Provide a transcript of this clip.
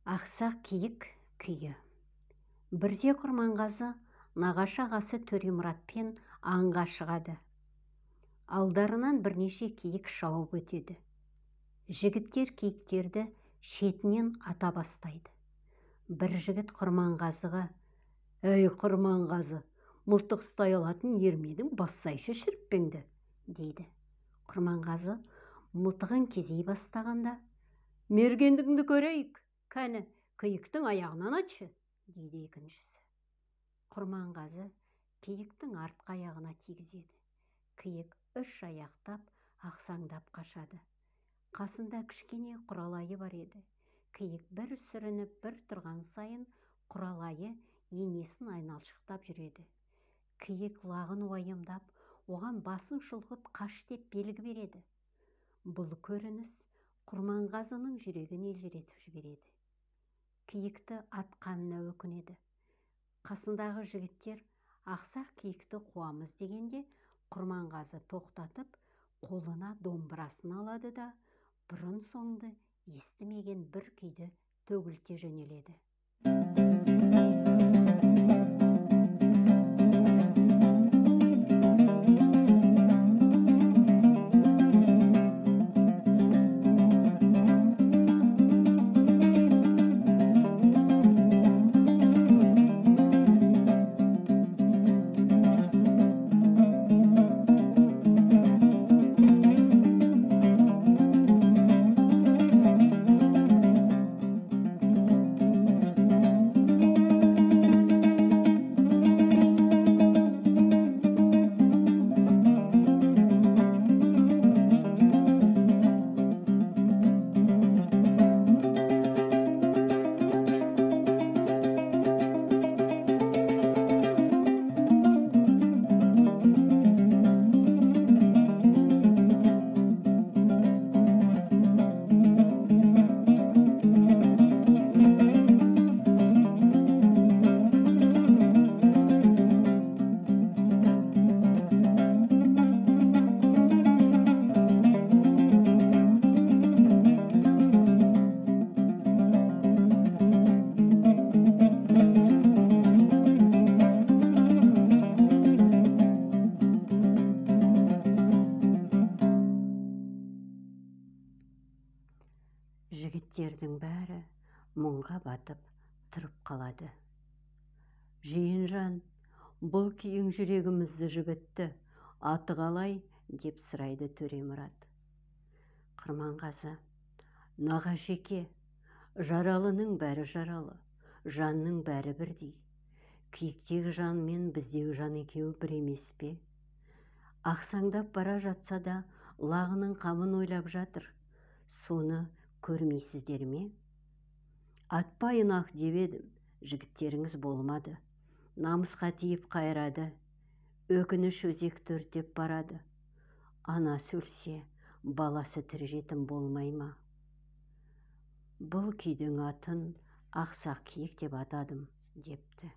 Ақсақ киік күйі. Бірде Құрманғазы нағашы ағасы Төремұратпен аңға шығады. Алдарынан бірнеше киік шауып өтеді. Жігіттер киіктерді шетінен ата бастайды. Бір жігіт Құрманғазыға: «Әй Құрманғазы, мылтық ұстай алатын ермедің бассайшы шіріппеңді», дейді. Құрманғазы мылтығын кезей бастағанда: «Мергендігіңді көрейік, кәні киіктің аяғынан атшы», дейді екіншісі. Құрманғазы киіктің артқы аяғына тигізеді. Киік үш аяқтап ақсаңдап қашады. Қасында кішкене құралайы бар еді. Киік бір сүрініп бір тұрған сайын құралайы енесін айналшықтап жүреді. Киік лағын уайымдап, оған басын шұлғып қаш деп белгі береді. Бұл көрініс Құрманғазының жүрегін елжіретіп жібереді. Киікті атқанына өкінеді. Қасындағы жігіттер ақсақ киікті қуамыз дегенде, Құрманғазы тоқтатып, қолына домбырасын алады да бұрын соңды естімеген бір күйді төгілте жөнеледі. Жігіттердің бәрі мұңға батып тұрып қалады. «Жиенжан, бұл күйің жүрегімізді жібітті, аты қалай?» деп сұрайды Төремұрат. Құрманғазы: «Нағашеке, жаралының бәрі жаралы, жанның бәрі бірдей. Киіктегі жан мен біздегі жан екеуі бір емес пе? Ақсаңдап бара жатса да лағының қамын ойлап жатыр. Соны көрмейсіздер ме? Атпайын ақ деп едім, жігіттеріңіз болмады. Намысқа тиіп қайрады, өкініш өзекті өртеп барады. Анасы өлсе, баласы тірі жетім болмай ма? Бұл күйдің атын ақсақ киік деп атадым», депті.